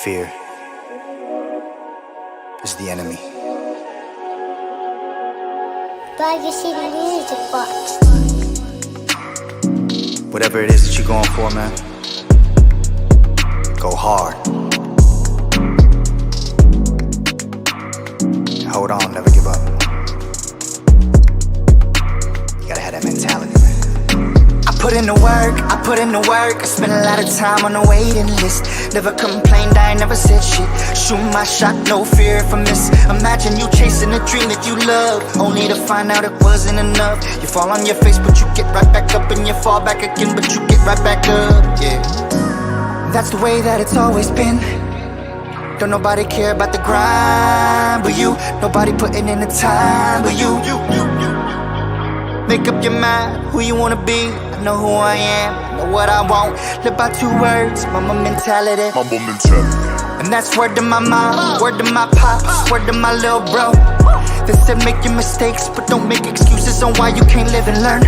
Fear is the enemy. Baggy City Music Box. Whatever it is that you're going for, man, go hard. Hold on, never give up. You gotta have that mentality, man. I put in the work, I spent a lot of time on the waiting list. Never complained, I ain't never said shit. Shoot my shot, no fear if I miss. Imagine you chasing a dream that you love, only to find out it wasn't enough. You fall on your face, but you get right back up. And you fall back again, but you get right back up, yeah. That's the way that it's always been. Don't nobody care about the grind but you. Nobody putting in the time but you. Make up your mind, who you wanna be. I know who I am, know what I want. Live by two words, mama mentality. And that's word to my mom, word to my pops, word to my little bro. They said make your mistakes, but don't make excuses on why you can't live and learn.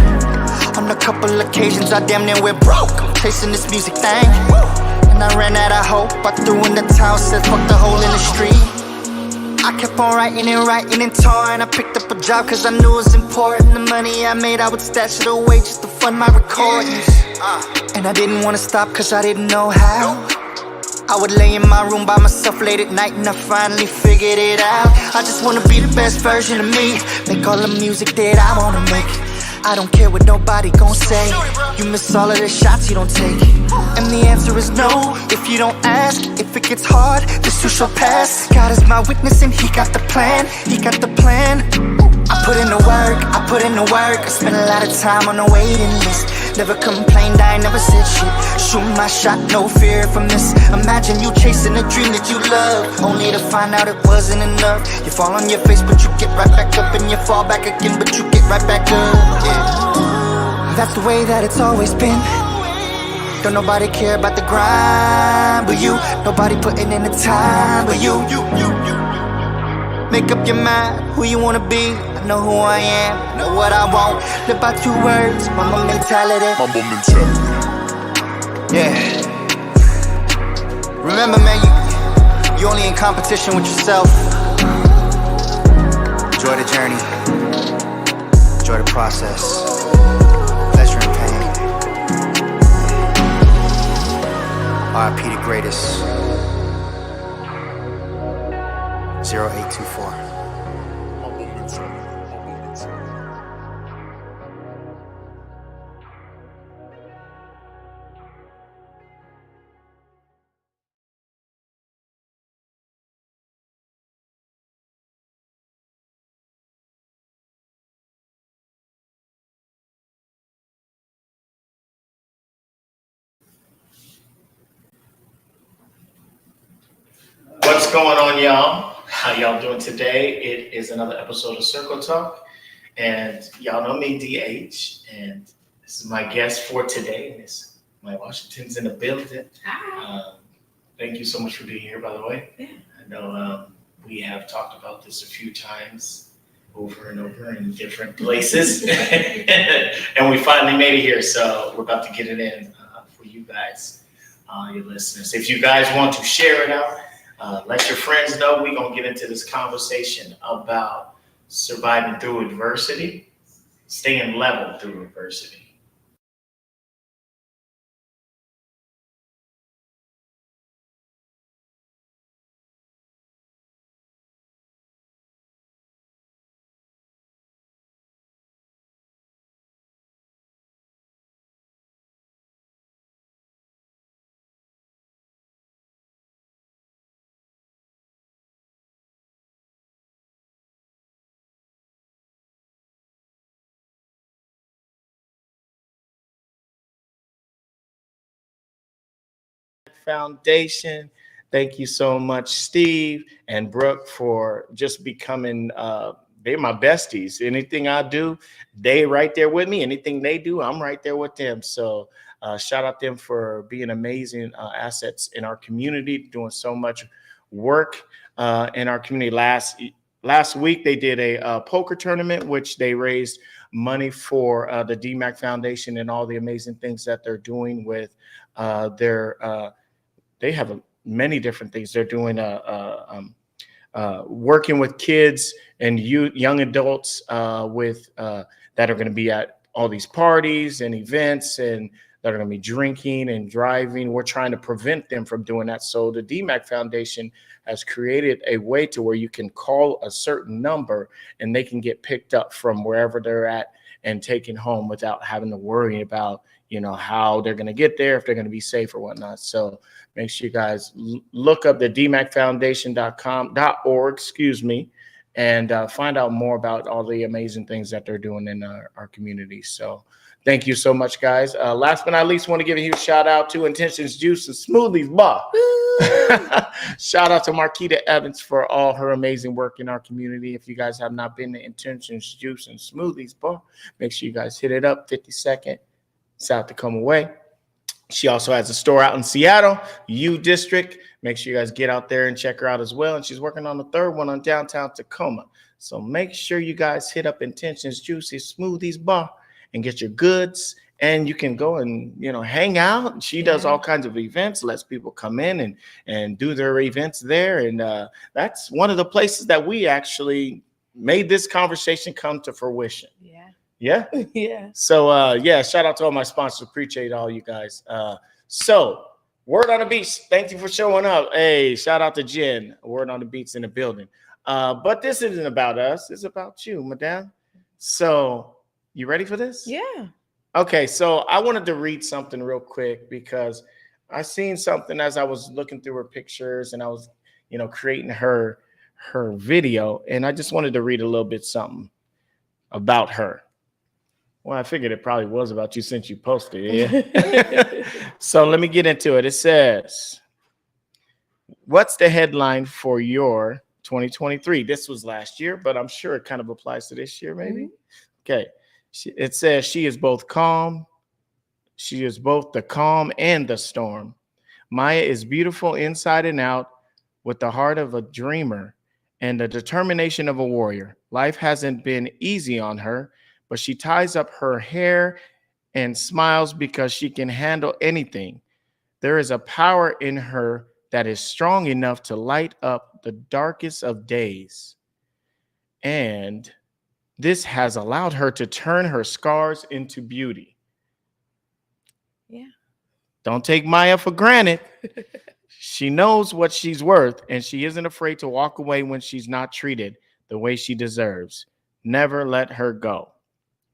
On a couple occasions I damn near went broke, I'm chasing this music thing. And I ran out of hope, I threw in the towel, said fuck the hole in the street. I kept on writing and touring. I picked up a job cause I knew it was important. The money I made, I would stash it away just to fund my recordings. And I didn't wanna stop cause I didn't know how. I would lay in my room by myself late at night and I finally figured it out. I just wanna be the best version of me, make all the music that I wanna make. I don't care what nobody gon' say. You miss all of the shots you don't take. And the answer is no, if you don't ask. If it gets hard, this too shall pass. God is my witness and he got the plan. He got the plan. I put in the work, I spent a lot of time on the waiting list. Never complained, I ain't never said shit. Shoot my shot, no fear if I miss. Imagine you chasing a dream that you love, only to find out it wasn't enough. You fall on your face, but you get right back up. And you fall back again, but you get right back up, yeah. That's the way that it's always been. Don't nobody care about the grind but you. Nobody putting in the time but you. Make up your mind, who you wanna be. I know who I am, know what I want. Live by two words, mama mentality. Yeah. Remember, man, you only in competition with yourself. Enjoy the journey. Enjoy the process. Pleasure and pain. R.I.P. the greatest. 0824. What's going on, y'all? How y'all doing today? It is another episode of Circle Talk, and y'all know me, DH, and this is my guest for today. Miss Mike Washington's in the building. Hi. Thank you so much for being here, by the way. Yeah. I know we have talked about this a few times over and over in different places, and we finally made it here, so we're about to get it in for you guys, your listeners. If you guys want to share it out, let your friends know. We're going to get into this conversation about surviving through adversity, staying level through adversity. Foundation. Thank you so much, Steve and Brooke, for just becoming they're my besties. Anything I do, they right there with me. Anything they do, I'm right there with them. So shout out them for being amazing assets in our community, doing so much work in our community. Last week they did a poker tournament, which they raised money for the DMAC Foundation and all the amazing things that they're doing with their they have many different things. They're doing working with kids and young adults with that are going to be at all these parties and events and that are going to be drinking and driving. We're trying to prevent them from doing that. So the DMAC Foundation has created a way to where you can call a certain number and they can get picked up from wherever they're at and taken home without having to worry about, how they're going to get there, if they're going to be safe or whatnot. So make sure you guys look up the dmacfoundation.org, and find out more about all the amazing things that they're doing in our community. So thank you so much, guys. Last but not least, want to give a huge shout out to Intentions Juice and Smoothies Bar. Shout out to Marquita Evans for all her amazing work in our community. If you guys have not been to Intentions Juice and Smoothies Bar, make sure you guys hit it up. 52nd South Tacoma Way. She also has a store out in Seattle, U District. Make sure you guys get out there and check her out as well. And she's working on the third one on downtown Tacoma. So make sure you guys hit up Intentions Juicy Smoothies Bar and get your goods. And you can go and, hang out. She does all kinds of events, lets people come in and do their events there. And that's one of the places that we actually made this conversation come to fruition. Yeah. So shout out to all my sponsors. Appreciate all you guys. So Word on the Beats, thank you for showing up. Hey, shout out to Jen. Word on the Beats in the building. But this isn't about us, it's about you, madame. So you ready for this? Yeah. Okay, so I wanted to read something real quick because I seen something as I was looking through her pictures and I was, creating her video, and I just wanted to read a little bit something about her. Well, I figured it probably was about you since you posted it. Yeah? So let me get into it. It says, what's the headline for your 2023? This was last year, but I'm sure it kind of applies to this year, maybe. Mm-hmm. Okay. It says she is both calm. She is both the calm and the storm. Maya is beautiful inside and out with the heart of a dreamer and the determination of a warrior. Life hasn't been easy on her, but she ties up her hair and smiles because she can handle anything. There is a power in her that is strong enough to light up the darkest of days. And this has allowed her to turn her scars into beauty. Yeah. Don't take Maya for granted. She knows what she's worth, and she isn't afraid to walk away when she's not treated the way she deserves. Never let her go.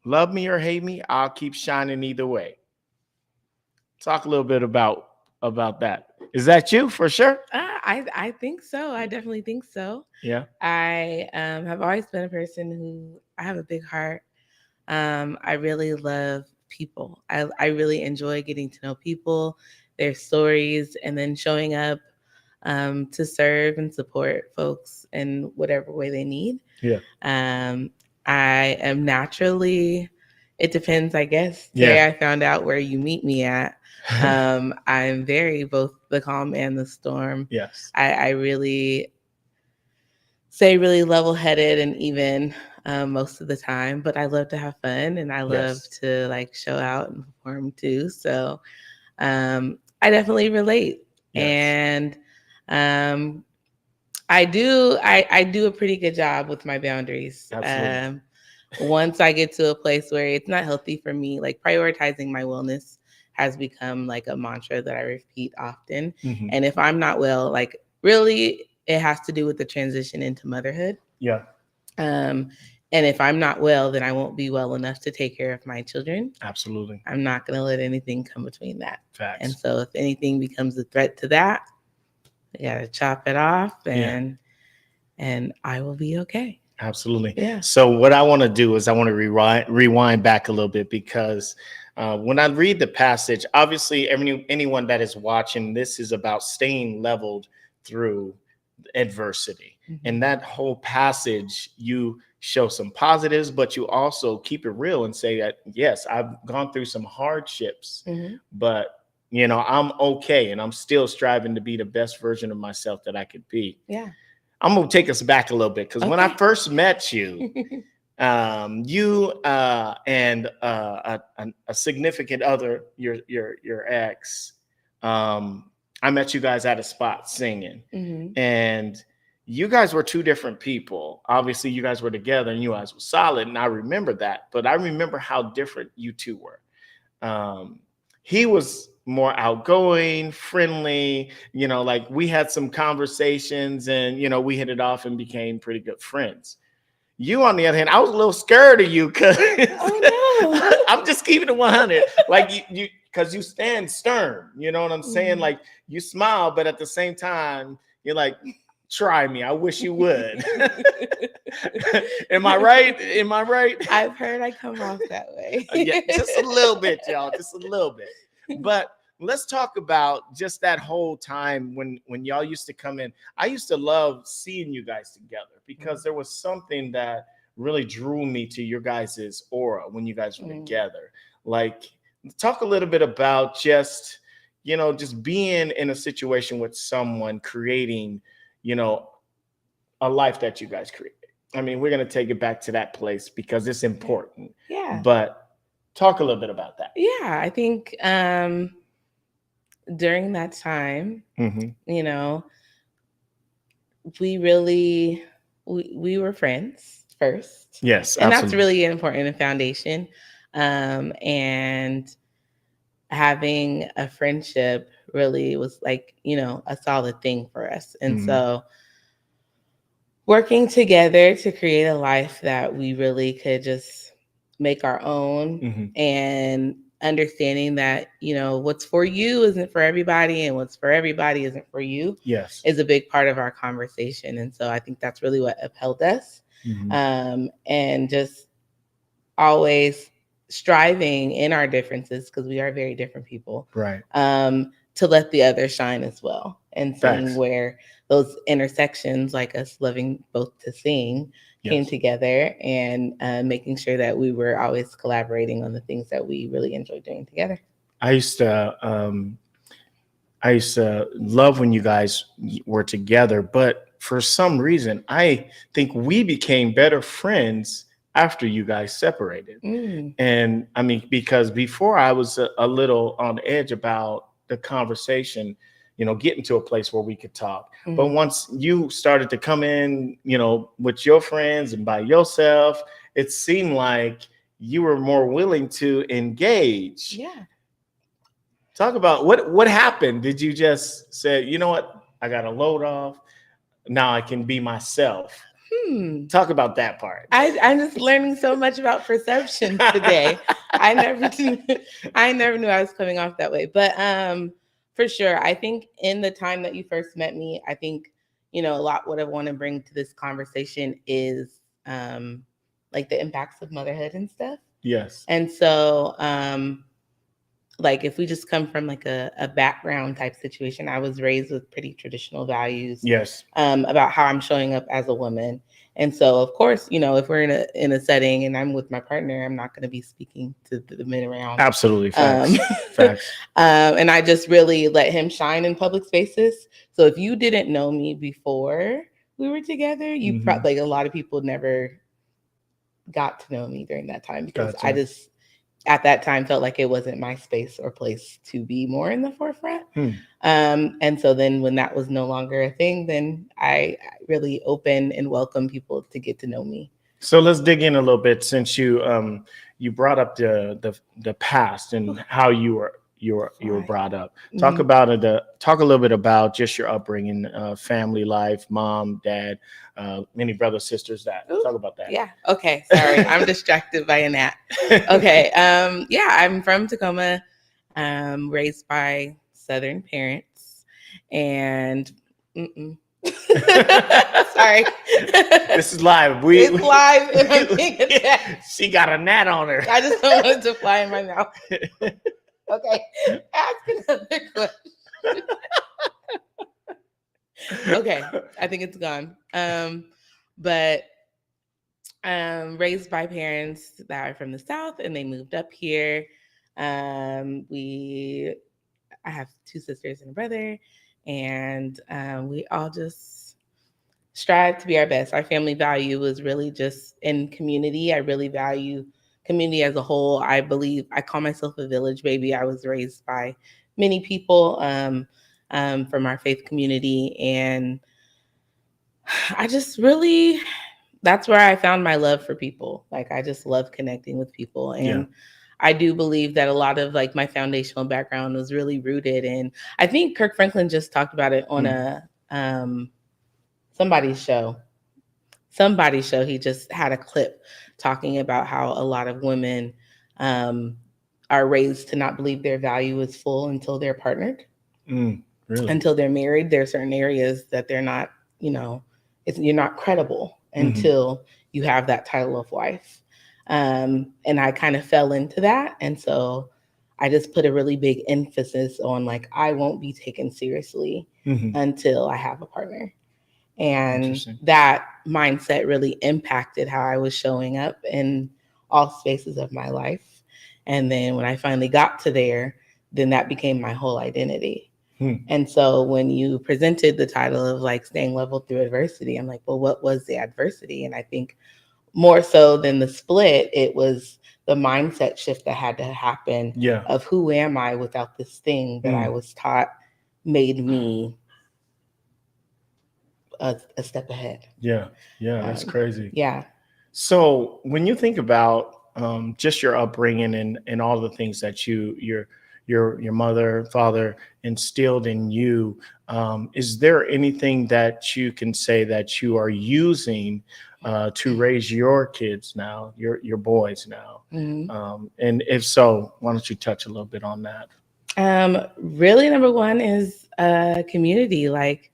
Love me or hate me, I'll keep shining either way. Talk a little bit about that. Is that you for sure? I think so. I definitely think so. Yeah. I have always been a person who I have a big heart. I really love people. I really enjoy getting to know people, their stories, and then showing up to serve and support folks in whatever way they need. Yeah. I am naturally, it depends, I guess. Today I found out where you meet me at. I'm very both the calm and the storm. Yes. I really say really level-headed and even most of the time, but I love to have fun and I love to show out and perform too. So I definitely relate. Yes. And I do a pretty good job with my boundaries. Absolutely. Once I get to a place where it's not healthy for me, prioritizing my wellness has become a mantra that I repeat often. Mm-hmm. And if I'm not well, really it has to do with the transition into motherhood. Yeah. And if I'm not well, then I won't be well enough to take care of my children. Absolutely. I'm not going to let anything come between that. Facts. And so if anything becomes a threat to that, I got to chop it off and I will be okay. Absolutely. Yeah. So what I want to do is I want to rewind back a little bit because when I read the passage, obviously anyone that is watching, this is about staying leveled through adversity. Mm-hmm. And that whole passage, you show some positives, but you also keep it real and say that, yes, I've gone through some hardships, mm-hmm. but I'm okay. And I'm still striving to be the best version of myself that I could be. Yeah. I'm going to take us back a little bit because when I first met you, you and a significant other, your ex, I met you guys at a spot singing, Mm-hmm. and you guys were two different people. Obviously, you guys were together and you guys were solid, and I remember that. But I remember how different you two were. Um, he was more outgoing, friendly, like we had some conversations and, we hit it off and became pretty good friends. You, on the other hand, I was a little scared of you because I'm just keeping it 100. Like you, because you stand stern, you know what I'm saying? Like you smile, but at the same time, you're like, try me. I wish you would. Am I right? Am I right? I've heard I come off that way. Yeah, just a little bit, y'all. Just a little bit. But let's talk about just that whole time when y'all used to come in. I used to love seeing you guys together because there was something that really drew me to your guys' aura when you guys were together. Like, talk a little bit about just being in a situation with someone creating, a life that you guys create. I mean, we're going to take it back to that place because it's important. Yeah. But talk a little bit about that. Yeah, I think during that time, we really we were friends first. Yes, and absolutely. That's really important in foundation. And having a friendship really was like, a solid thing for us. And so working together to create a life that we really could just make our own, and understanding that, what's for you isn't for everybody and what's for everybody isn't for you is a big part of our conversation. And so I think that's really what upheld us. And just always striving in our differences, because we are very different people, right? To let the other shine as well, and seeing where those intersections, like us loving both to sing, came together, and making sure that we were always collaborating on the things that we really enjoyed doing together. I used to love when you guys were together, but for some reason, I think we became better friends after you guys separated. And I mean, because before I was a little on edge about the conversation, getting to a place where we could talk. But once you started to come in, with your friends and by yourself, it seemed like you were more willing to engage. Yeah. Talk about what happened. Did you just say, you know what, I got to load off. Now I can be myself. Talk about that part. I'm just learning so much about perception today. I never knew I was coming off that way. But for sure, I think in the time that you first met me, I think, a lot what I want to bring to this conversation is like the impacts of motherhood and stuff. Yes. And so like if we just come from like a background type situation, I was raised with pretty traditional values. Yes. About how I'm showing up as a woman. And so, of course, if we're in a setting and I'm with my partner, I'm not going to be speaking to the men around. Absolutely. Facts. Facts. And I just really let him shine in public spaces. So if you didn't know me before we were together, you probably, like a lot of people never got to know me during that time, because I just, at that time, felt like it wasn't my space or place to be more in the forefront. And so then when that was no longer a thing, then I really open and welcome people to get to know me. So let's dig in a little bit, since you brought up the past and how you were brought up. Talk about it. Talk a little bit about just your upbringing, family life, mom, dad, many brothers, sisters. Talk about that. Yeah. Okay. Sorry, I'm distracted by a gnat. Okay. Yeah, I'm from Tacoma, raised by Southern parents, and sorry, this is live. It's live, and I'm being attacked. She got a gnat on her. I just don't want it to fly in my mouth. Okay, ask another question. Okay, I think it's gone. But raised by parents that are from the South, and they moved up here. I have two sisters and a brother, and we all just strive to be our best. Our family value was really just in community. I really value community as a whole. I call myself a village baby. I was raised by many people. from our faith community. And I just really, that's where I found my love for people. Like, I just love connecting with people. And I do believe that a lot of like my foundational background was really rooted in, I think Kirk Franklin just talked about it on a somebody's show. He just had a clip talking about how a lot of women are raised to not believe their value is full until they're partnered. Really? Until they're married. There are certain areas that they're not, you're not credible until you have that title of wife. And I kind of fell into that. And so I just put a really big emphasis on like, I won't be taken seriously until I have a partner. And that mindset really impacted how I was showing up in all spaces of my life. And then when I finally got to there, then that became my whole identity. And so when you presented the title of like staying level through adversity, I'm like, well, what was the adversity? And I think more so than the split, it was the mindset shift that had to happen of who am I without this thing that I was taught made me a step ahead. That's crazy. Yeah. So when you think about just your upbringing and all the things that your mother, father instilled in you, is there anything that you can say that you are using to raise your kids now, your boys now? And if so, why don't you touch a little bit on that? Really, number one is community, like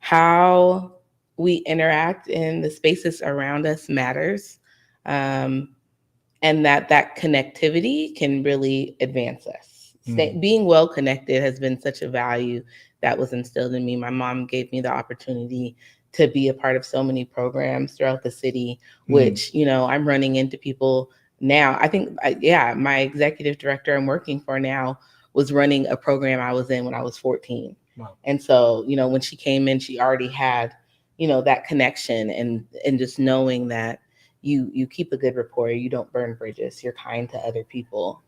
how we interact in the spaces around us matters. And that connectivity can really advance us. Being well connected has been such a value that was instilled in me. My mom gave me the opportunity to be a part of so many programs throughout the city, which, I'm running into people now. I think, my executive director I'm working for now was running a program I was in when I was 14. Wow. And so, when she came in, she already had, that connection and just knowing that you keep a good rapport, you don't burn bridges, you're kind to other people.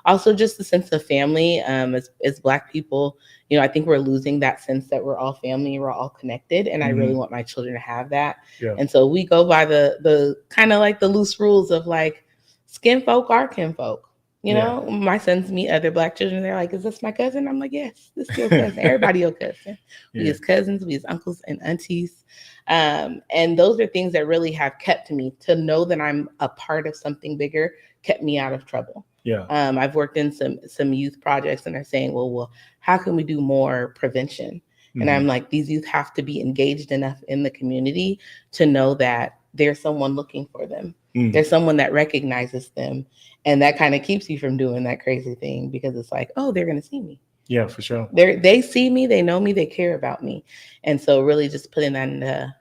Also just the sense of family, as Black people, I think we're losing that sense that we're all family, we're all connected. And I really want my children to have that. And so we go by the kind of like the loose rules of like skin folk are kin folk. My sons meet other Black children. They're like, is this my cousin? I'm like, yes, this is your cousin. Everybody your cousin. We as cousins, we as uncles and aunties. And those are things that really have kept me to know that I'm a part of something bigger, kept me out of trouble. I've worked in some youth projects and they're saying, well, how can we do more prevention? And I'm like, these youth have to be engaged enough in the community to know that there's someone looking for them. There's someone that recognizes them. And that kind of keeps you from doing that crazy thing because it's like, oh, they're going to see me. Yeah, for sure. They see me, they know me, they care about me. And so really just putting that into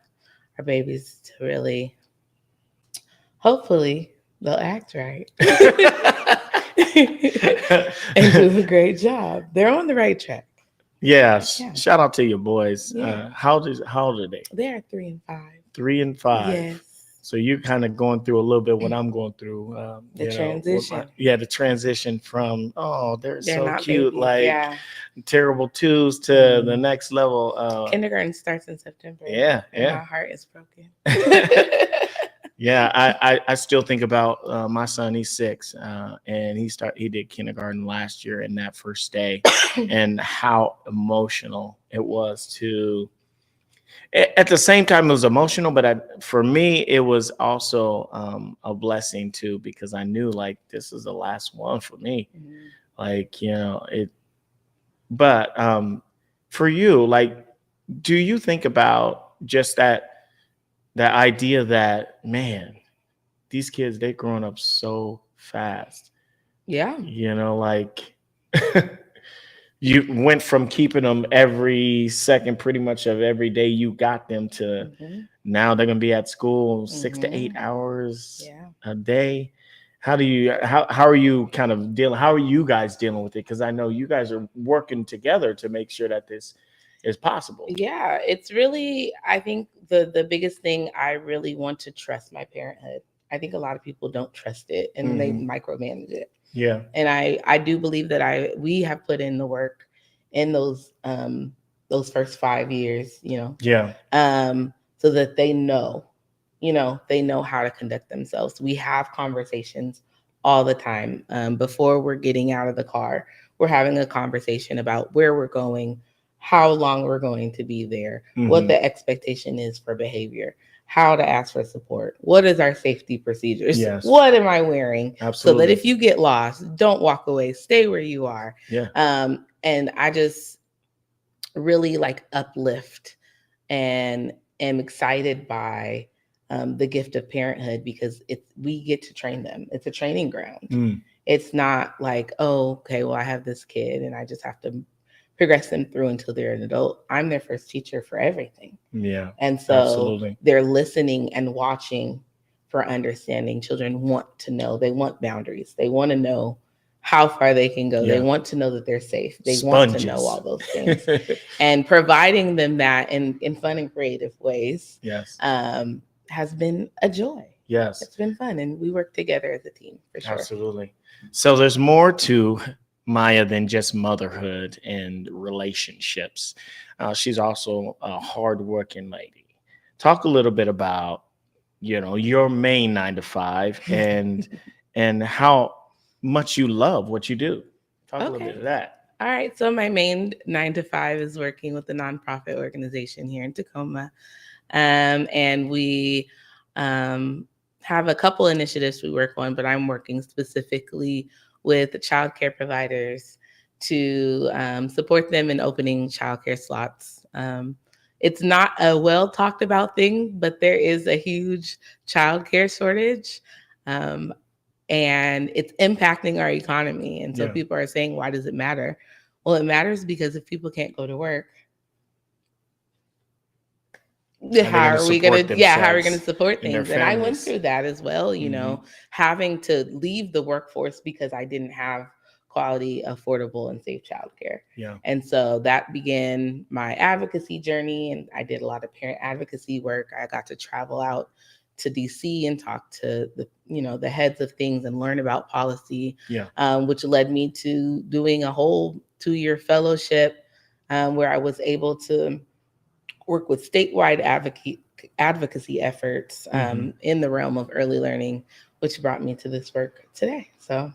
our babies to really, hopefully they'll act right and do a great job. They're on the right track. Yes. Yeah. Shout out to your boys. How old are they? They are 3 and 5. 3 and 5. Yes. So you're kind of going through a little bit what I'm going through. The transition. The transition from, they're so cute, babies. like terrible twos to the next level. Kindergarten starts in September. Yeah. My heart is broken. I still think about my son. He's 6, and he did kindergarten last year in that first day, and how emotional it was to. At the same time, it was emotional, but for me, it was also a blessing too, because I knew like this is the last one for me. Like, it. But for you, like, do you think about just that idea that, man, these kids, they're growing up so fast. Yeah. Like you went from keeping them every second, pretty much of every day you got them to now they're going to be at school 6 to 8 hours a day. How are you kind of dealing? How are you guys dealing with it? Because I know you guys are working together to make sure that this is possible. Yeah, it's really, I think the biggest thing, I really want to trust my parenthood. I think a lot of people don't trust it and they micromanage it. Yeah. And I do believe that we have put in the work in those first 5 years, Yeah. so that they know how to conduct themselves. We have conversations all the time. Before we're getting out of the car, we're having a conversation about where we're going, how long we're going to be there, what the expectation is for behavior, how to ask for support, what is our safety procedures, Yes. what am I wearing, Absolutely. so that if you get lost, don't walk away, stay where you are. Yeah. And I just really like uplift and am excited by the gift of parenthood, because we get to train them. It's a training ground. It's not like, oh, okay, well, I have this kid and I just have to progress them through until they're an adult. I'm their first teacher for everything. Yeah. And so Absolutely. they're listening and watching for understanding. Children want to know. They want boundaries. They want to know how far they can go. Yeah. They want to know that they're safe. They want to know all those things. And providing them that in fun and creative ways, yes, has been a joy. Yes. It's been fun. And we work together as a team, for sure. Absolutely. So there's more to Maya than just motherhood and relationships. She's also a hardworking lady. Talk a little bit about, your main 9 to 5 and how much you love what you do. Talk a little bit of that. All right. So my main 9 to 5 is working with a nonprofit organization here in Tacoma. And we have a couple initiatives we work on, but I'm working specifically with childcare providers to support them in opening childcare slots. It's not a well talked about thing, but there is a huge childcare shortage. And it's impacting our economy. And so people are saying, why does it matter? Well, it matters because if people can't go to work, how are we going to support things? And I went through that as well, having to leave the workforce because I didn't have quality, affordable, and safe childcare. Yeah. And so that began my advocacy journey, and I did a lot of parent advocacy work. I got to travel out to DC and talk to the heads of things and learn about policy, which led me to doing a whole 2-year fellowship where I was able to work with statewide advocacy efforts in the realm of early learning, which brought me to this work today. So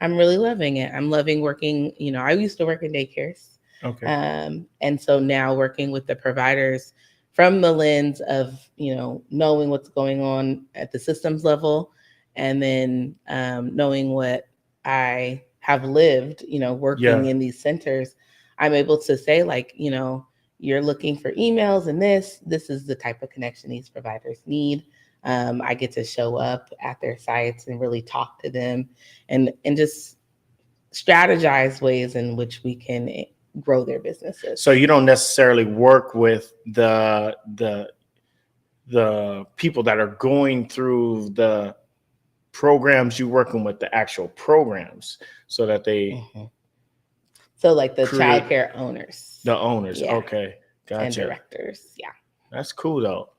I'm really loving it. I'm loving working, I used to work in daycares. Okay. And so now working with the providers from the lens of, knowing what's going on at the systems level, and then knowing what I have lived, working in these centers, I'm able to say, like, you're looking for emails and this is the type of connection these providers need. I get to show up at their sites and really talk to them and just strategize ways in which we can grow their businesses. So you don't necessarily work with the people that are going through the programs, you're working with the actual programs so that they so like the childcare owners. The owners. Yeah. Okay. Gotcha. And directors. Yeah. That's cool though.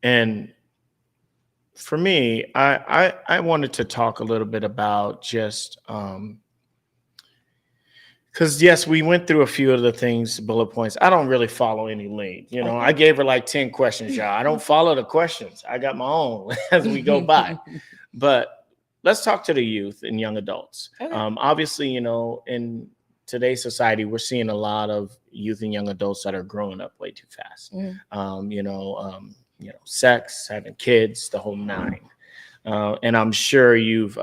And for me, I wanted to talk a little bit about just because yes, we went through a few of the things, bullet points. I don't really follow any lead. I gave her like 10 questions, y'all. I don't follow the questions. I got my own as we go by. But let's talk to the youth and young adults. Okay. Obviously, in today's society, we're seeing a lot of youth and young adults that are growing up way too fast. Sex, having kids, the whole nine. And I'm sure you've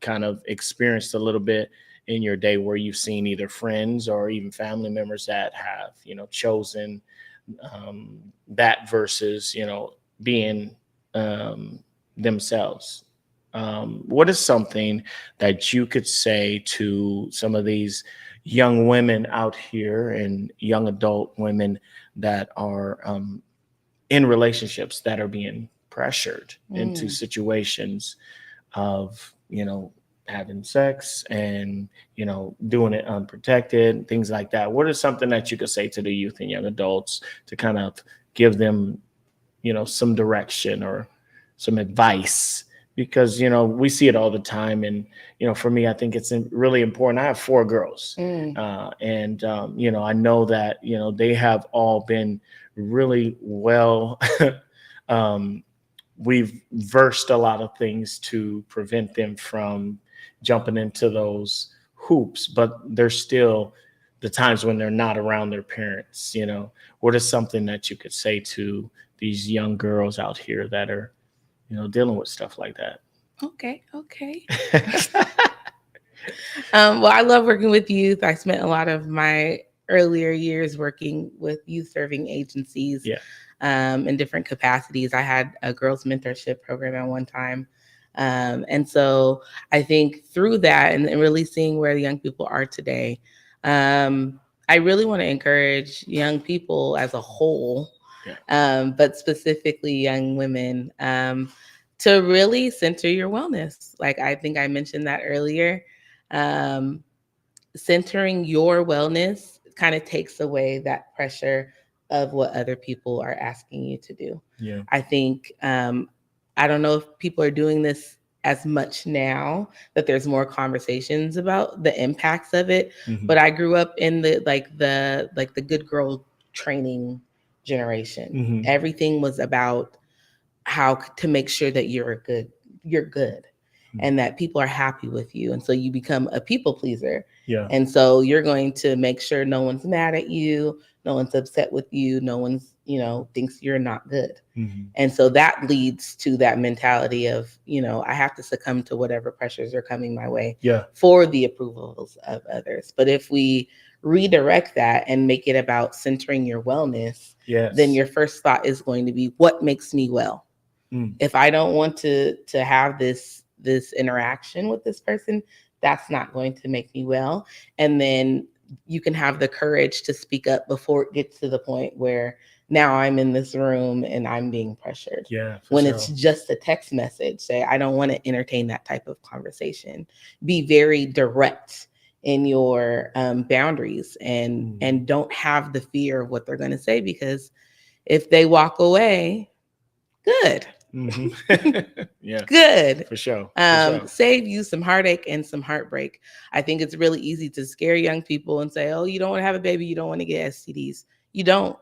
kind of experienced a little bit in your day where you've seen either friends or even family members that have, chosen that versus, being themselves. What is something that you could say to some of these young women out here and young adult women that are in relationships that are being pressured into situations of, having sex and, doing it unprotected, things like that? What is something that you could say to the youth and young adults to kind of give them, some direction or some advice because, we see it all the time. And, for me, I think it's really important. I have 4 girls. And, I know that, they have all been really well. We've versed a lot of things to prevent them from jumping into those hoops, but there's still the times when they're not around their parents. What is something that you could say to these young girls out here that are, dealing with stuff like that? Okay. Well, I love working with youth. I spent a lot of my earlier years working with youth serving agencies in different capacities. I had a girls mentorship program at one time. And so I think through that and really seeing where the young people are today, I really want to encourage young people as a whole, but specifically young women, to really center your wellness. Like I think I mentioned that earlier. Centering your wellness kind of takes away that pressure of what other people are asking you to do. Yeah. I think, I don't know if people are doing this as much now that there's more conversations about the impacts of it. But I grew up in the good girl training generation. Everything was about how to make sure that you're good and that people are happy with you. And so you become a people pleaser. Yeah. And so you're going to make sure no one's mad at you, no one's upset with you, no one's, thinks you're not good. And so that leads to that mentality of, I have to succumb to whatever pressures are coming my way for the approvals of others. But if we redirect that and make it about centering your wellness, then your first thought is going to be, what makes me well? If I don't want to have this interaction with this person, that's not going to make me well. And then you can have the courage to speak up before it gets to the point where now I'm in this room and I'm being pressured. When it's just a text message, say, I don't want to entertain that type of conversation. Be very direct in your boundaries and don't have the fear of what they're going to say, because if they walk away, good. Good. For sure. Save you some heartache and some heartbreak. I think it's really easy to scare young people and say, oh, you don't want to have a baby, you don't want to get STDs. You don't.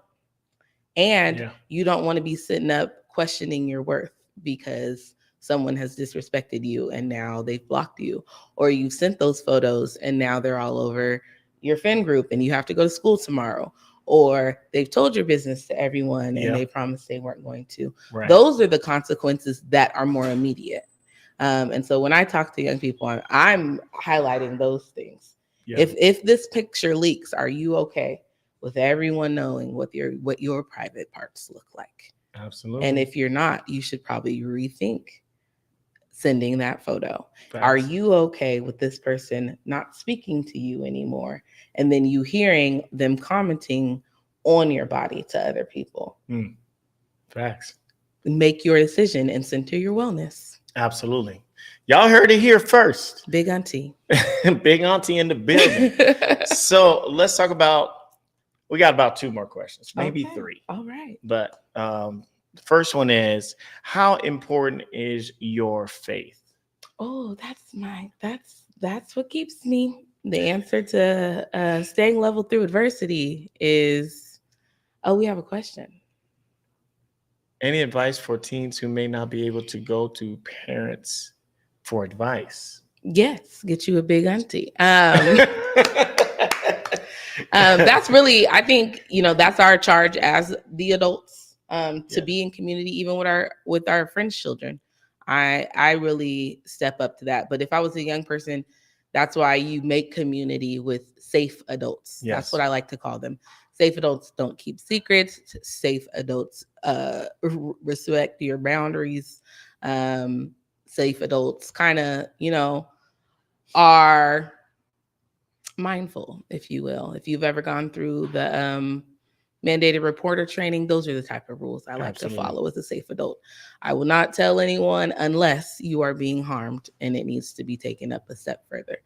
And you don't want to be sitting up questioning your worth because someone has disrespected you and now they've blocked you, or you've sent those photos and now they're all over your friend group and you have to go to school tomorrow, or they've told your business to everyone and they promised they weren't going to. Those are the consequences that are more immediate. And so when I talk to young people, I'm highlighting those things. If this picture leaks, are you okay with everyone knowing what your private parts look like? Absolutely. And if you're not, you should probably rethink sending that photo. Are you okay with this person not speaking to you anymore? And then you hearing them commenting on your body to other people. Facts. Make your decision and center your wellness. Absolutely. Y'all heard it here first. Big auntie. Big auntie in the building. So let's talk about, we got about 2 more questions, maybe 3. All right. But the first one is, how important is your faith? Oh, that's what keeps me. The answer to staying level through adversity is, we have a question. Any advice for teens who may not be able to go to parents for advice? Yes, get you a big auntie. That's really, I think, that's our charge as the adults, to be in community, even with our friends' children. I really step up to that. But if I was a young person, that's why you make community with safe adults. That's what I like to call them. Safe adults don't keep secrets. Safe adults respect your boundaries. Safe adults kind of, are mindful, if you will. If you've ever gone through the mandated reporter training, those are the type of rules I like to follow as a safe adult. I will not tell anyone unless you are being harmed and it needs to be taken up a step further.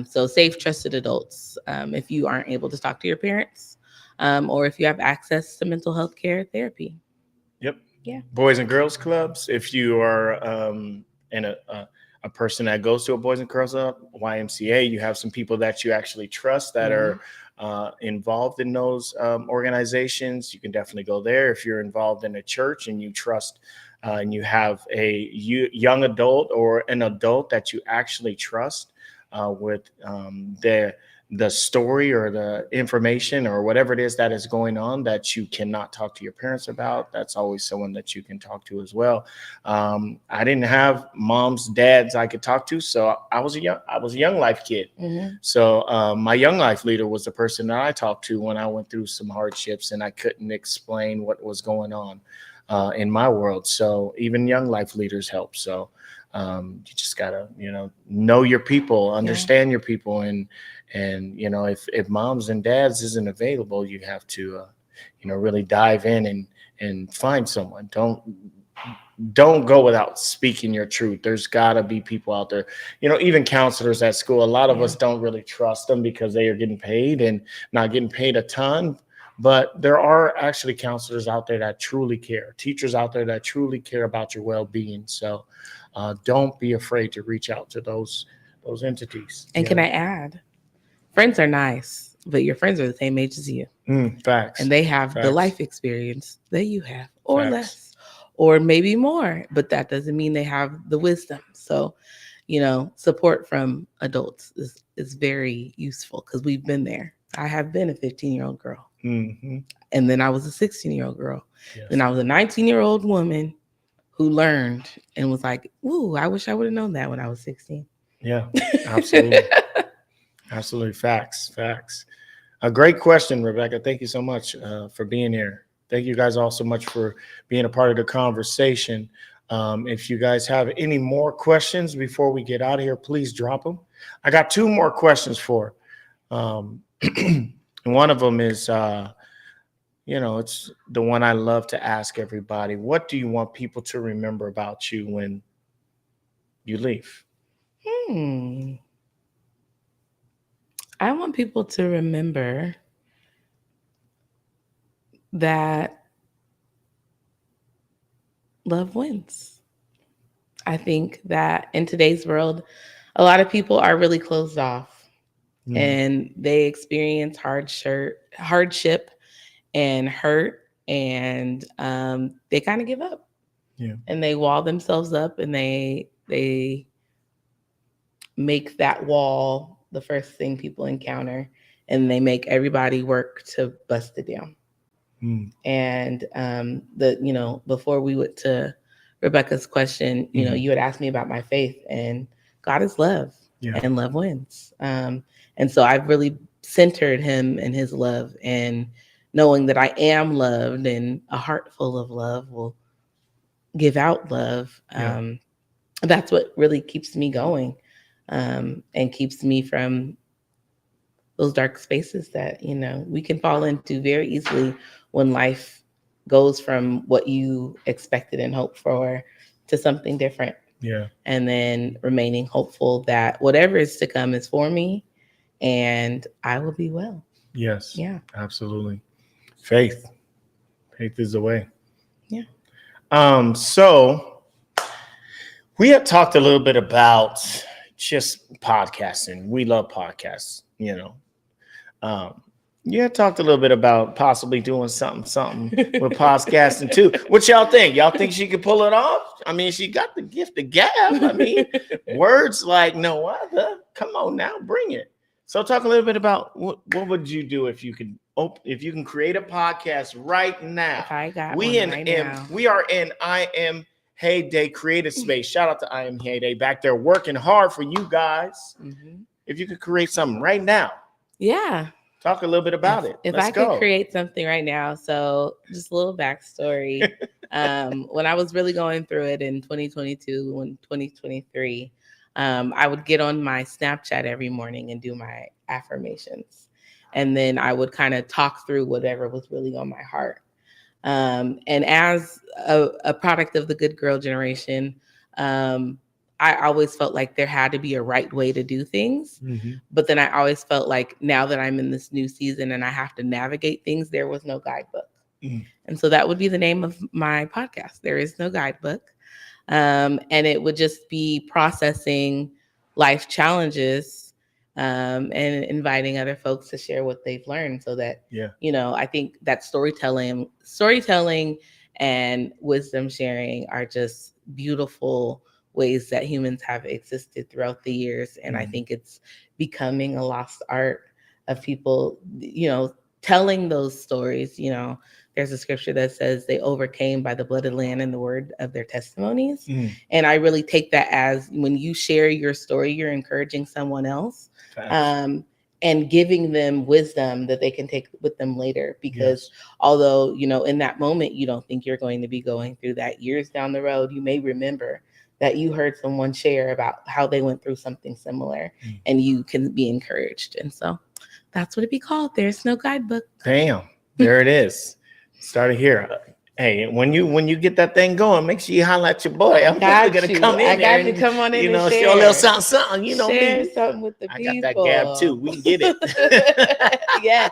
So safe, trusted adults. If you aren't able to talk to your parents, or if you have access to mental health care therapy. Yep. Yeah. Boys and girls clubs. If you are and a person that goes to a Boys and Girls Club, YMCA, you have some people that you actually trust that are involved in those organizations. You can definitely go there. If you're involved in a church and you trust and you have a young adult or an adult that you actually trust with the story or the information or whatever it is that is going on that you cannot talk to your parents about, that's always someone that you can talk to as well. I didn't have moms, dads I could talk to, so I was a young life kid. So my young life leader was the person that I talked to when I went through some hardships and I couldn't explain what was going on in my world. So even young life leaders help. So you just gotta, know your people, understand your people, and if moms and dads isn't available, you have to really dive in and find someone. Don't go without speaking your truth. There's gotta be people out there, even counselors at school. A lot of us don't really trust them because they are getting paid and not getting paid a ton. But there are actually counselors out there that truly care, teachers out there that truly care about your well-being. So don't be afraid to reach out to those entities. And can I add, friends are nice, but your friends are the same age as you. Facts. And they have the life experience that you have, or less, or maybe more. But that doesn't mean they have the wisdom. So, support from adults is very useful because we've been there. I have been a 15-year-old girl. And then I was a 16-year-old girl. Then I was a 19-year-old woman who learned and was like, ooh, I wish I would have known that when I was 16. Yeah, absolutely. Absolutely. Facts. A great question, Rebecca. Thank you so much for being here. Thank you guys all so much for being a part of the conversation. If you guys have any more questions before we get out of here, please drop them. I got 2 more questions for. One of them is, it's the one I love to ask everybody. What do you want people to remember about you when you leave? I want people to remember that love wins. I think that in today's world, a lot of people are really closed off and they experience hardship and hurt, and they kind of give up. And they wall themselves up, and they make that wall the first thing people encounter, and they make everybody work to bust it down. And before we went to Rebecca's question, you had asked me about my faith, and God is love, and love wins. And so I've really centered him and his love, and knowing that I am loved, and a heart full of love will give out love. That's what really keeps me going, and keeps me from those dark spaces that, we can fall into very easily when life goes from what you expected and hoped for to something different. And then remaining hopeful that whatever is to come is for me and I will be well. Yes. Yeah. Absolutely. Faith is the way. Yeah. So we have talked a little bit about just podcasting. We love podcasts, You had talked a little bit about possibly doing something with podcasting too. What y'all think? Y'all think she could pull it off? I mean, she got the gift of gab. I mean, words like no other. Come on now, bring it. So talk a little bit about what would you do if you can create a podcast right now? If I got We are in Iamhayday Creative Space. Shout out to Iamhayday back there working hard for you guys. If you could create something right now. Yeah. Talk a little bit about it. If I could create something right now, so just a little backstory. When I was really going through it in 2022 and 2023, I would get on my Snapchat every morning and do my affirmations. And then I would kind of talk through whatever was really on my heart. And as a product of the good girl generation, I always felt like there had to be a right way to do things. But then I always felt like now that I'm in this new season and I have to navigate things, there was no guidebook. And so that would be the name of my podcast. There is no guidebook. And it would just be processing life challenges, and inviting other folks to share what they've learned, so that, I think that storytelling and wisdom sharing are just beautiful ways that humans have existed throughout the years. And I think it's becoming a lost art of people, telling those stories. There's a scripture that says they overcame by the blood of the Lamb and the word of their testimonies. And I really take that as, when you share your story, you're encouraging someone else, and giving them wisdom that they can take with them later. Because although, in that moment, you don't think you're going to be going through that, years down the road, you may remember that you heard someone share about how they went through something similar, and you can be encouraged. And so that's what it'd be called. There's no guidebook. Bam. There it is. Started here. Hey, when you get that thing going, make sure you holler at your boy. I'm definitely gonna come in. I got you. Come on in and share. Show a little something. Share something with the people. I got that gab too. We can get it. Yes.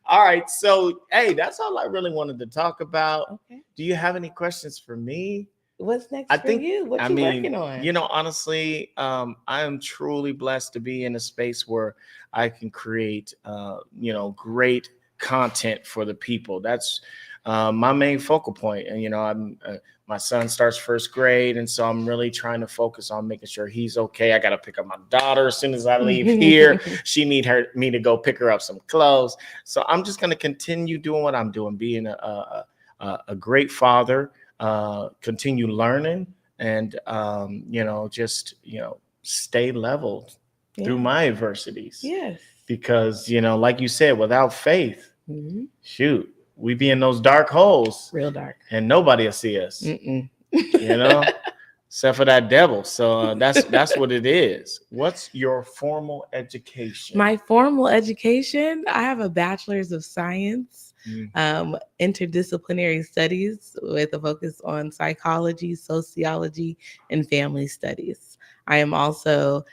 All right. So, hey, that's all I really wanted to talk about. Okay. Do you have any questions for me? What's next for you? What you working on? Honestly, I am truly blessed to be in a space where I can create, great content for the people. That's my main focal point. And, my son starts first grade. And so I'm really trying to focus on making sure he's okay. I got to pick up my daughter as soon as I leave here. She need me to go pick her up some clothes. So I'm just going to continue doing what I'm doing, being a great father, continue learning, and, stay leveled through my adversities. Yes. Because, like you said, without faith, shoot, we be in those dark holes, real dark, and nobody will see us, except for that devil. So that's what it is. What's your formal education? My formal education, I have a bachelor's of science, interdisciplinary studies with a focus on psychology, sociology, and family studies. I am also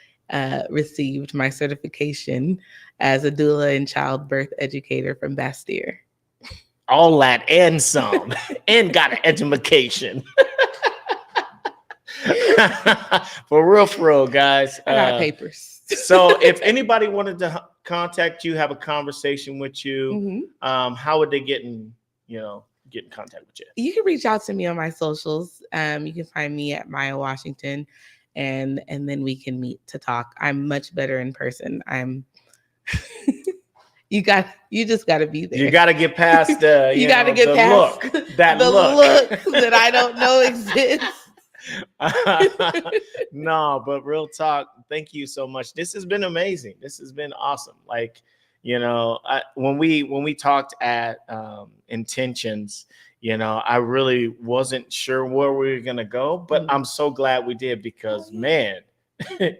received my certification as a doula and childbirth educator from Bastyr. All that and some, and got an education. For real, guys. I got papers. So if anybody wanted to contact you, have a conversation with you, how would they get in contact with you? You can reach out to me on my socials. You can find me at Maya Washington, and then we can meet to talk. I'm much better in person. You just got to be there. You got to get past the look that I don't know exists. No, but real talk. Thank you so much. This has been amazing. This has been awesome. Like, when we talked at Intentions, I really wasn't sure where we were going to go, but I'm so glad we did, because man,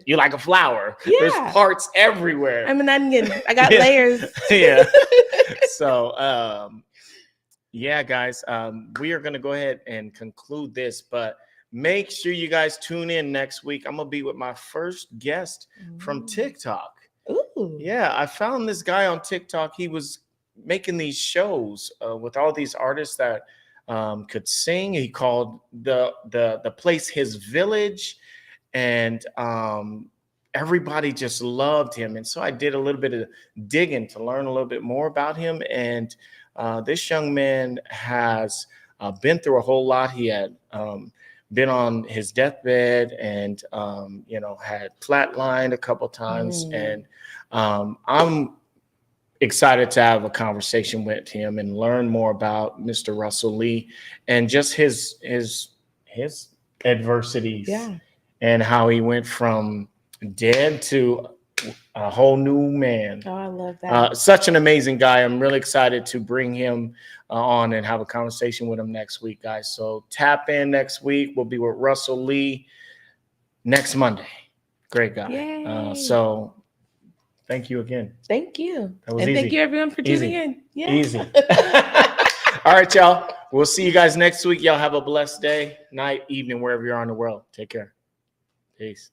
you're like a flower. Yeah. There's parts everywhere. I'm an onion. I got layers. Yeah. So, guys, we are going to go ahead and conclude this, but make sure you guys tune in next week. I'm going to be with my first guest from TikTok. Ooh. Yeah. I found this guy on TikTok. He was making these shows with all these artists that could sing. He called the place his village. And everybody just loved him. And so I did a little bit of digging to learn a little bit more about him. And this young man has been through a whole lot. He had been on his deathbed and, had flatlined a couple times. And I'm excited to have a conversation with him and learn more about Mr. Russell Lee and just his adversities. Yeah. And how he went from dead to a whole new man. Oh, I love that. Such an amazing guy. I'm really excited to bring him on and have a conversation with him next week, guys. So tap in next week. We'll be with Russell Lee next Monday. Great guy. So thank you again. Thank you. That was and easy. Thank you, everyone, for tuning in. Yeah. Easy. All right, y'all. We'll see you guys next week. Y'all have a blessed day, night, evening, wherever you are in the world. Take care. Peace.